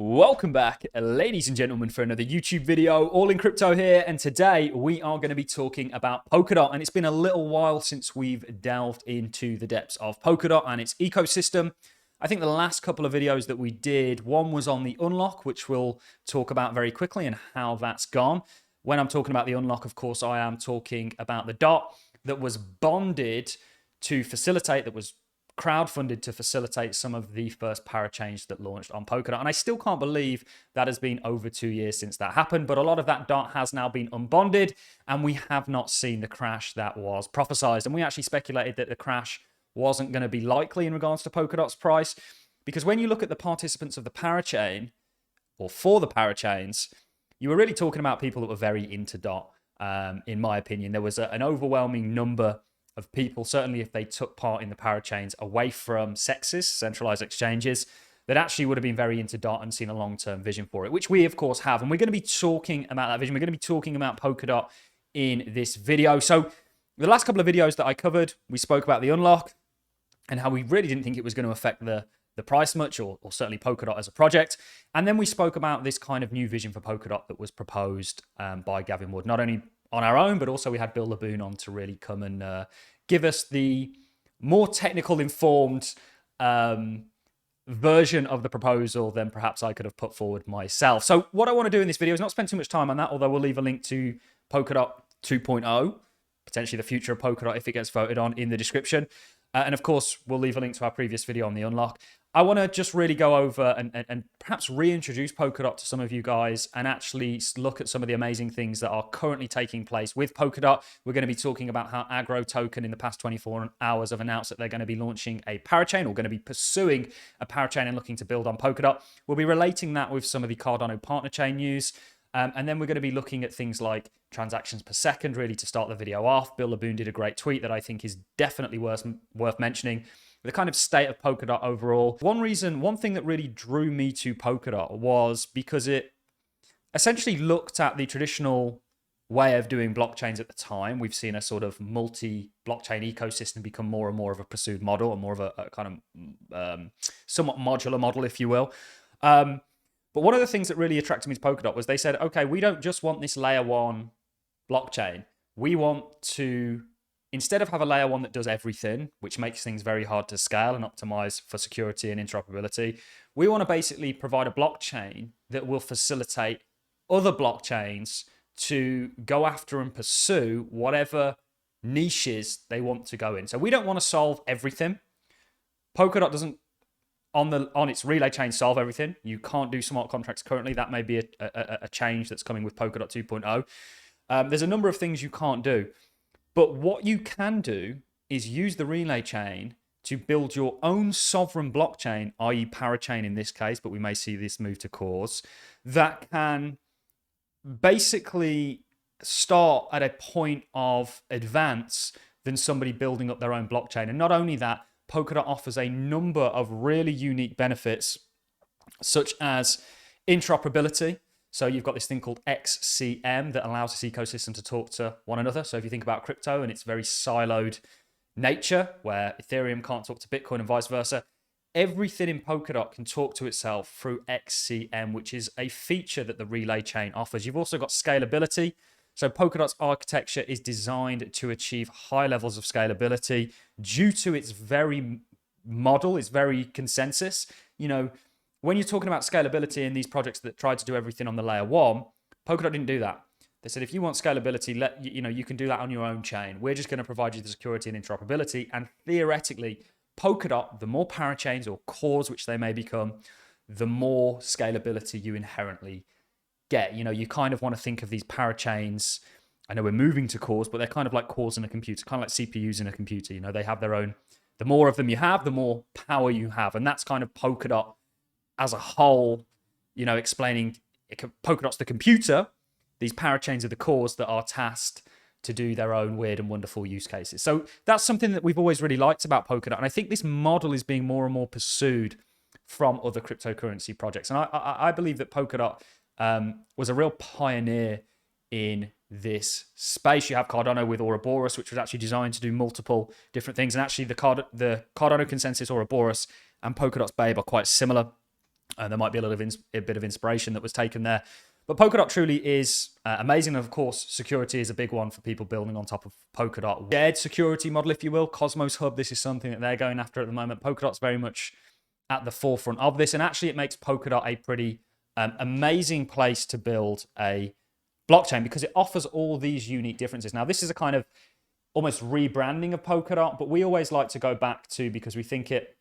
Welcome back, ladies and gentlemen, for another YouTube video. Allincrypto here, and today we are going to be talking about Polkadot. And it's been a little while since we've delved into the depths of Polkadot and its ecosystem. I think the last couple of videos that we did, one was on the unlock, which we'll talk about very quickly and how that's gone. When I'm talking about the unlock, of course, I am talking about the DOT that was bonded to facilitate, that was crowdfunded to facilitate some of the first parachains that launched on Polkadot. And I still can't believe that has been over 2 years since that happened, but a lot of that DOT has now been unbonded, and we have not seen the crash that was prophesized. And we actually speculated that the crash wasn't going to be likely in regards to Polkadot's price, because when you look at the participants of the parachain, or for the parachains, you were really talking about people that were very into DOT. In my opinion, there was an overwhelming number of people, certainly if they took part in the parachains away from sexes, centralized exchanges, that actually would have been very into DOT and seen a long-term vision for it, which we of course have. And we're going to be talking about that vision. We're going to be talking about Polkadot in this video. So the last couple of videos that I covered, we spoke about the unlock and how we really didn't think it was going to affect the price much, or certainly Polkadot as a project. And then we spoke about this kind of new vision for Polkadot that was proposed by Gavin Wood, not only on our own, but also we had Bill Laboon on to really come and give us the more technical informed version of the proposal than perhaps I could have put forward myself. So what I want to do in this video is not spend too much time on that, although we'll leave a link to Polkadot 2.0, potentially the future of Polkadot if it gets voted on, in the description. And of course, we'll leave a link to our previous video on the unlock. I want to just really go over and perhaps reintroduce Polkadot to some of you guys and actually look at some of the amazing things that are currently taking place with Polkadot. We're going to be talking about how Agro token in the past 24 hours have announced that they're going to be launching a parachain, or going to be pursuing a parachain and looking to build on Polkadot. We'll be relating that with some of the Cardano partner chain news. And then we're going to be looking at things like transactions per second, really, to start the video off. Bill Laboon did a great tweet that I think is definitely worth mentioning. The kind of state of Polkadot overall. One thing that really drew me to Polkadot was because it essentially looked at the traditional way of doing blockchains at the time. We've seen a sort of multi-blockchain ecosystem become more and more of a pursued model, and more of a kind of somewhat modular model, if you will. But one of the things that really attracted me to Polkadot was they said, okay, we don't just want this layer one blockchain. We want to, instead of have a layer one that does everything, which makes things very hard to scale and optimize for security and interoperability, we want to basically provide a blockchain that will facilitate other blockchains to go after and pursue whatever niches they want to go in. So we don't want to solve everything. Polkadot doesn't, on its relay chain, solve everything. You can't do smart contracts currently. That may be a change that's coming with Polkadot 2.0. There's a number of things you can't do. But what you can do is use the relay chain to build your own sovereign blockchain, i.e. parachain in this case, but we may see this move to cores, that can basically start at a point of advance than somebody building up their own blockchain. And not only that, Polkadot offers a number of really unique benefits, such as interoperability. So you've got this thing called XCM that allows this ecosystem to talk to one another. So if you think about crypto and its very siloed nature, where Ethereum can't talk to Bitcoin and vice versa, everything in Polkadot can talk to itself through XCM, which is a feature that the relay chain offers. You've also got scalability. So Polkadot's architecture is designed to achieve high levels of scalability due to its very model, its very consensus. You know, when you're talking about scalability in these projects that tried to do everything on the layer one, Polkadot didn't do that. They said, if you want scalability, you can do that on your own chain. We're just going to provide you the security and interoperability. And theoretically, Polkadot, the more parachains or cores which they may become, the more scalability you inherently get. You know, you kind of want to think of these parachains. I know we're moving to cores, but they're kind of like cores in a computer, kind of like CPUs in a computer. You know, they have their own. The more of them you have, the more power you have. And that's kind of Polkadot as a whole, you know, explaining Polkadot's the computer. These parachains are the cores that are tasked to do their own weird and wonderful use cases. So that's something that we've always really liked about Polkadot. And I think this model is being more and more pursued from other cryptocurrency projects. And I believe that Polkadot was a real pioneer in this space. You have Cardano with Ouroboros, which was actually designed to do multiple different things. And actually the Cardano consensus Ouroboros and Polkadot's Babe are quite similar. There might be a bit of inspiration that was taken there. But Polkadot truly is amazing. And of course, security is a big one for people building on top of Polkadot. Shared security model, if you will. Cosmos Hub, this is something that they're going after at the moment. Polkadot's very much at the forefront of this. And actually, it makes Polkadot a pretty amazing place to build a blockchain because it offers all these unique differences. Now, this is a kind of almost rebranding of Polkadot, but we always like to go back to, because we think it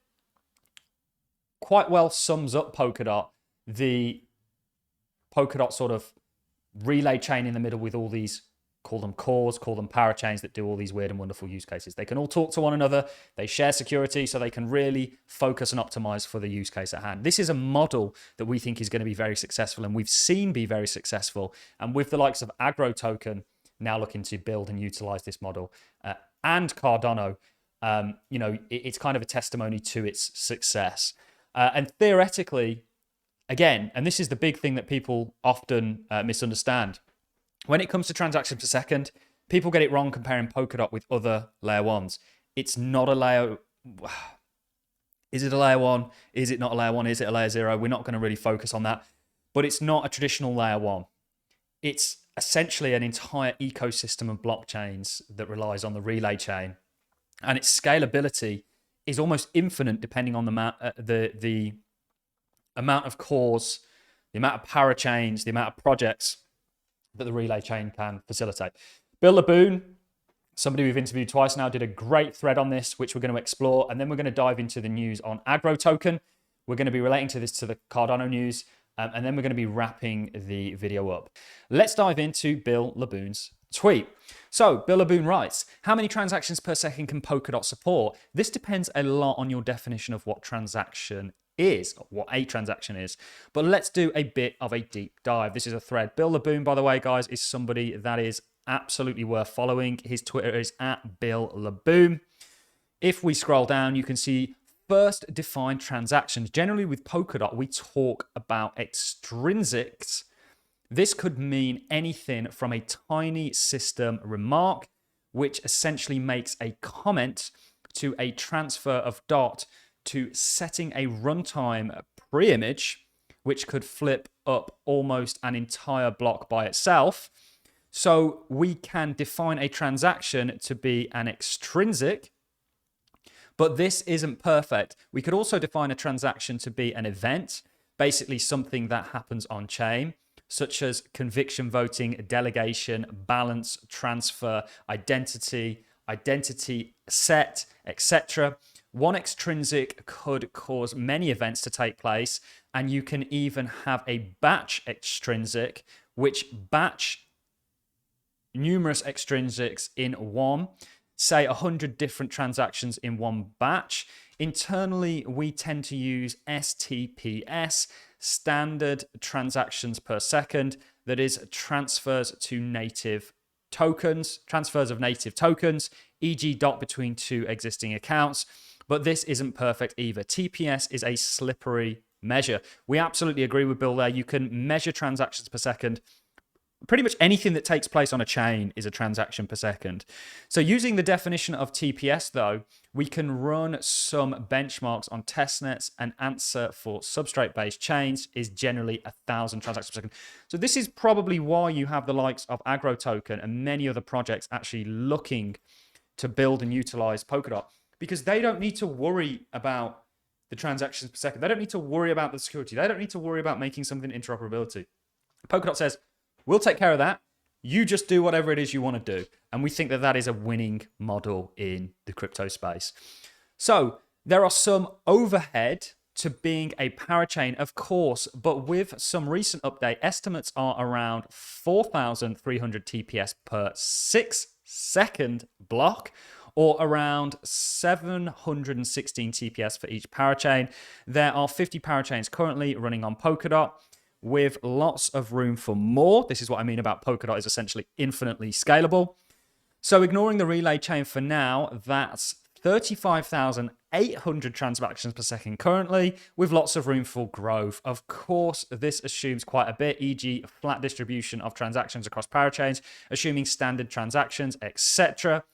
quite well sums up Polkadot, the Polkadot sort of relay chain in the middle with all these, call them cores, call them parachains, that do all these weird and wonderful use cases. They can all talk to one another. They share security, so they can really focus and optimize for the use case at hand. This is a model that we think is going to be very successful, and we've seen be very successful. And with the likes of Agro token now looking to build and utilize this model, and Cardano, it's kind of a testimony to its success. And theoretically, again, and this is the big thing that people often misunderstand, when it comes to transactions per second, people get it wrong comparing Polkadot with other layer ones. It's not a layer. Is it a layer one? Is it not a layer one? Is it a layer zero? We're not going to really focus on that. But it's not a traditional layer one. It's essentially an entire ecosystem of blockchains that relies on the relay chain. And its scalability is almost infinite depending on the amount of cores, the amount of parachains, the amount of projects that the relay chain can facilitate. Bill Laboon, somebody we've interviewed twice now, did a great thread on this, which we're going to explore. And then we're going to dive into the news on Agro token. We're going to be relating to this to the Cardano news. And then we're going to be wrapping the video up. Let's dive into Bill Laboon's tweet. So Bill Laboon writes, how many transactions per second can Polkadot support? This depends a lot on your definition of what transaction is, or what a transaction is. But let's do a bit of a deep dive. This is a thread. Bill Laboon, by the way, guys, is somebody that is absolutely worth following. His Twitter is @BillLaboon. If we scroll down, you can see first defined transactions. Generally with Polkadot, we talk about extrinsics. This could mean anything from a tiny system remark, which essentially makes a comment, to a transfer of dot, to setting a runtime pre-image, which could flip up almost an entire block by itself. So we can define a transaction to be an extrinsic, but this isn't perfect. We could also define a transaction to be an event, basically something that happens on chain, such as conviction voting, delegation, balance, transfer, identity set, etc. One extrinsic could cause many events to take place, and you can even have a batch extrinsic, which batch numerous extrinsics in one, say 100 different transactions in one batch. Internally, we tend to use STPS, standard transactions per second, that is transfers of native tokens, e.g. dot between two existing accounts. But this isn't perfect either. TPS is a slippery measure. We absolutely agree with Bill there. You can measure transactions per second. Pretty much anything that takes place on a chain is a transaction per second. So using the definition of TPS, though, we can run some benchmarks on testnets, and answer for substrate-based chains is generally 1,000 transactions per second. So this is probably why you have the likes of Agro token and many other projects actually looking to build and utilize Polkadot, because they don't need to worry about the transactions per second. They don't need to worry about the security. They don't need to worry about making something interoperability. Polkadot says, we'll take care of that. You just do whatever it is you want to do. And we think that that is a winning model in the crypto space. So there are some overhead to being a parachain, of course, but with some recent update, estimates are around 4,300 TPS per 6-second block, or around 716 TPS for each parachain. There are 50 parachains currently running on Polkadot, with lots of room for more. This is what I mean about Polkadot is essentially infinitely scalable. So ignoring the relay chain for now, that's 35,800 transactions per second currently, with lots of room for growth. Of course, this assumes quite a bit, e.g. flat distribution of transactions across parachains, assuming standard transactions, etc.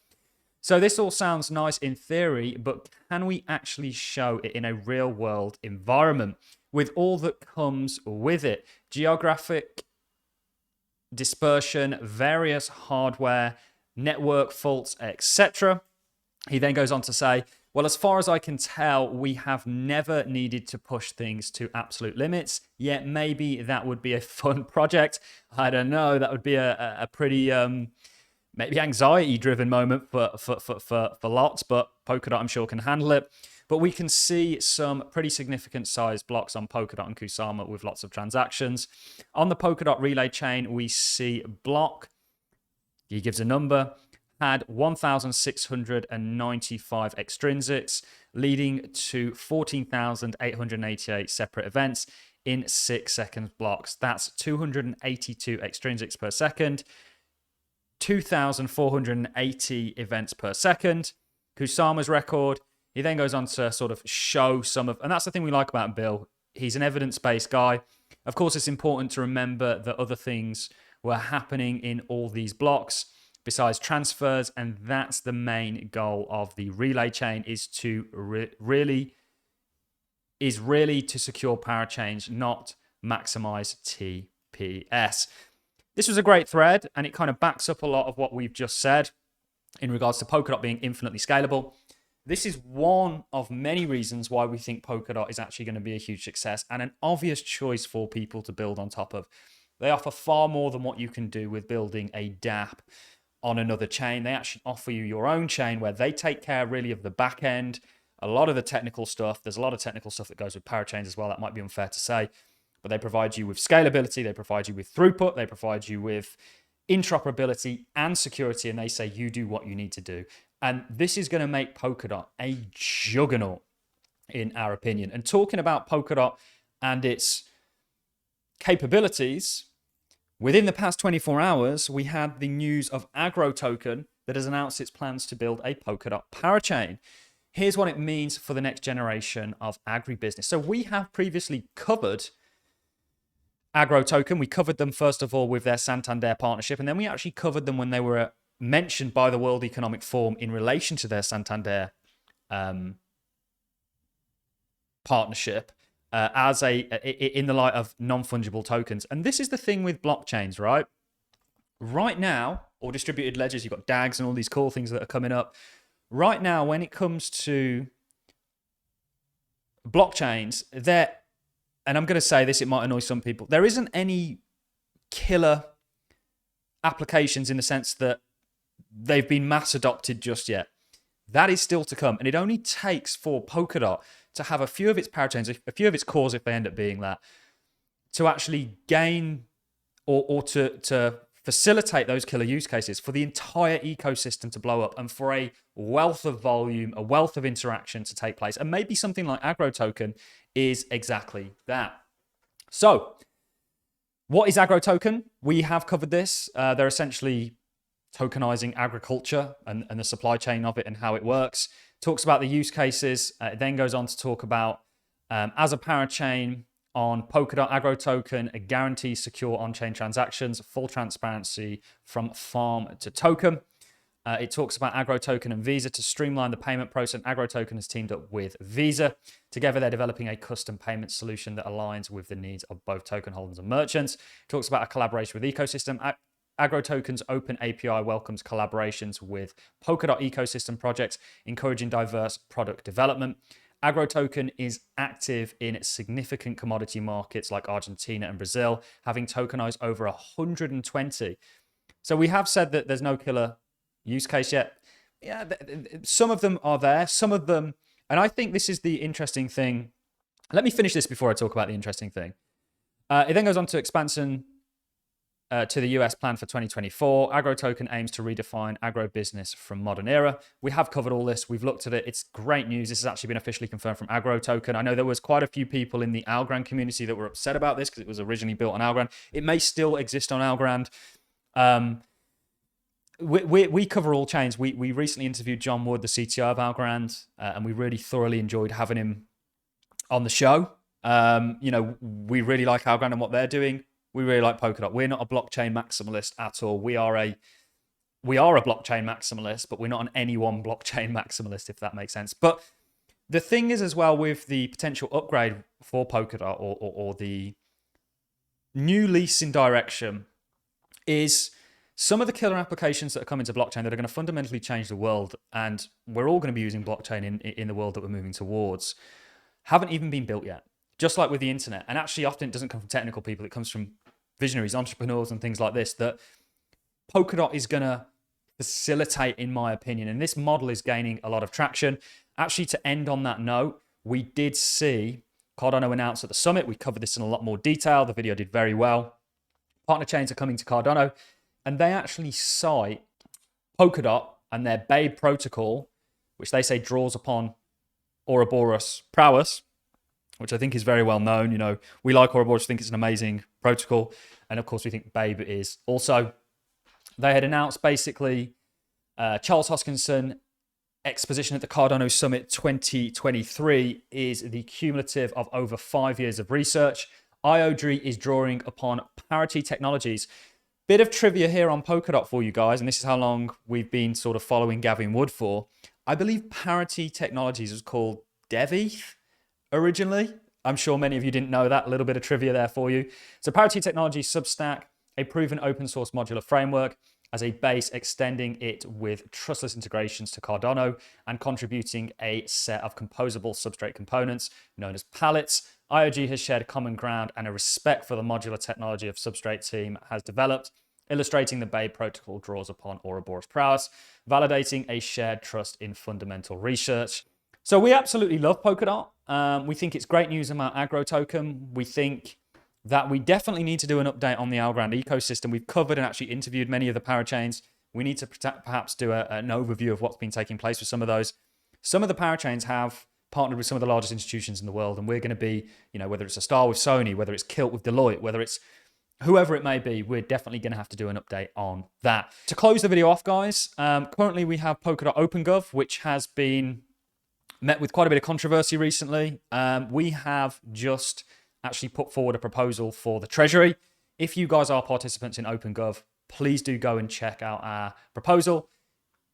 So this all sounds nice in theory, but can we actually show it in a real world environment? with all that comes with it. Geographic dispersion, various hardware, network faults, etc. He then goes on to say, well, as far as I can tell, we have never needed to push things to absolute limits, yet maybe that would be a fun project. I don't know, that would be a pretty maybe anxiety-driven moment for lots, but Polkadot, I'm sure, can handle it. But we can see some pretty significant size blocks on Polkadot and Kusama with lots of transactions. On the Polkadot relay chain, we see block, he gives a number, had 1,695 extrinsics, leading to 14,888 separate events in 6 second blocks. That's 282 extrinsics per second, 2,480 events per second. Kusama's record, he then goes on to sort of show some of, and that's the thing we like about Bill. He's an evidence-based guy. Of course, it's important to remember that other things were happening in all these blocks besides transfers, and that's the main goal of the relay chain, is to really to secure parchains, not maximize TPS. This was a great thread, and it kind of backs up a lot of what we've just said in regards to Polkadot being infinitely scalable. This is one of many reasons why we think Polkadot is actually going to be a huge success and an obvious choice for people to build on top of. They offer far more than what you can do with building a dApp on another chain. They actually offer you your own chain where they take care really of the back end, a lot of the technical stuff. There's a lot of technical stuff that goes with parachains as well. That might be unfair to say, but they provide you with scalability. They provide you with throughput. They provide you with interoperability and security, and they say you do what you need to do. And this is going to make Polkadot a juggernaut, in our opinion. And talking about Polkadot and its capabilities, within the past 24 hours, we had the news of Agro token that has announced its plans to build a Polkadot parachain. Here's what it means for the next generation of agribusiness. So we have previously covered Agro token. We covered them, first of all, with their Santander partnership, and then we actually covered them when they were mentioned by the World Economic Forum in relation to their Santander partnership as in the light of non-fungible tokens. And this is the thing with blockchains, right? Right now, or distributed ledgers, you've got DAGs and all these cool things that are coming up. Right now, when it comes to blockchains, and I'm going to say this, it might annoy some people, there isn't any killer applications in the sense that they've been mass adopted just yet. That is still to come. And it only takes for Polkadot to have a few of its parachains, a few of its cores, if they end up being that, to actually gain or to facilitate those killer use cases, for the entire ecosystem to blow up and for a wealth of volume, a wealth of interaction to take place. And maybe something like Agro token is exactly that. So what is Agro token? We have covered this. They're essentially tokenizing agriculture and the supply chain of it and how it works. Talks about the use cases. It then goes on to talk about, as a parachain on Polkadot, Agro token, it guarantees secure on-chain transactions, full transparency from farm to token. It talks about Agro token and Visa to streamline the payment process. Agro token has teamed up with Visa. Together, they're developing a custom payment solution that aligns with the needs of both token holders and merchants. It talks about a collaboration with ecosystem. Agro token's open API welcomes collaborations with Polkadot ecosystem projects, encouraging diverse product development. Agro token is active in significant commodity markets like Argentina and Brazil, having tokenized over 120. So we have said that there's no killer use case yet. Yeah, some of them are there, some of them, and I think this is the interesting thing. Let me finish this before I talk about the interesting thing. It then goes on to expansion to the US plan for 2024. Agro token aims to redefine agro business from modern era. We have covered all this. We've looked at it. It's great news. This has actually been officially confirmed from Agro token. I know there was quite a few people in the Algorand community that were upset about this because it was originally built on Algorand. It may still exist on Algorand. We cover all chains. We recently interviewed John Wood, the CTO of Algorand, and we really thoroughly enjoyed having him on the show. We really like Algorand and what they're doing. We really like Polkadot. We're not a blockchain maximalist at all. We are a blockchain maximalist, but we're not an any one blockchain maximalist, if that makes sense. But The thing is as well with the potential upgrade for Polkadot or the new lease in direction is some of the killer applications that are coming to blockchain that are going to fundamentally change the world, and we're all going to be using blockchain in the world that we're moving towards, haven't even been built yet. Just like with the internet. And actually often it doesn't come from technical people, it comes from visionaries, entrepreneurs and things like this, that Polkadot is going to facilitate, in my opinion. And this model is gaining a lot of traction. Actually, to end on that note, we did see Cardano announce at the summit. We covered this in a lot more detail. The video did very well. Partner chains are coming to Cardano, and they actually cite Polkadot and their Babe protocol, which they say draws upon Ouroboros prowess, which I think is very well known. You know, we like Ouroboros, think it's an amazing protocol. And of course, we think Babe is also. They had announced basically Charles Hoskinson exposition at the Cardano Summit 2023 is the cumulative of over 5 years of research. IOG is drawing upon parity technologies. Bit of trivia here on Polkadot for you guys, and this is how long we've been sort of following Gavin Wood for. I believe parity technologies was called DevEth originally. I'm sure many of you didn't know that. A little bit of trivia there for you. So parity technology Substack, a proven open source modular framework as a base, extending it with trustless integrations to Cardano and contributing a set of composable substrate components known as pallets. IOG has shared common ground and a respect for the modular technology of Substrate team has developed, illustrating the Babe protocol draws upon Ouroboros prowess, validating a shared trust in fundamental research. So we absolutely love Polkadot. We think it's great news about Agro token. We think that we definitely need to do an update on the Algorand ecosystem. We've covered and actually interviewed many of the parachains. We need to perhaps do an overview of what's been taking place with some of those. Some of the parachains have partnered with some of the largest institutions in the world, and we're going to be, you know, whether it's a Star with Sony, whether it's Kilt with Deloitte, whether it's whoever it may be, we're definitely going to have to do an update on that. To close the video off, guys, currently we have Polkadot OpenGov, which has been met with quite a bit of controversy recently. We have just actually put forward a proposal for the Treasury. If you guys are participants in OpenGov, please do go and check out our proposal.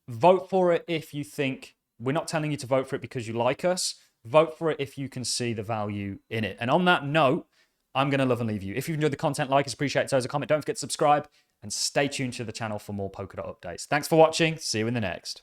Vote for it if you think, we're not telling you to vote for it because you like us. Vote for it if you can see the value in it. And on that note, I'm going to love and leave you. If you've enjoyed the content, like us, appreciate it. So as a comment, don't forget to subscribe and stay tuned to the channel for more Polkadot updates. Thanks for watching. See you in the next.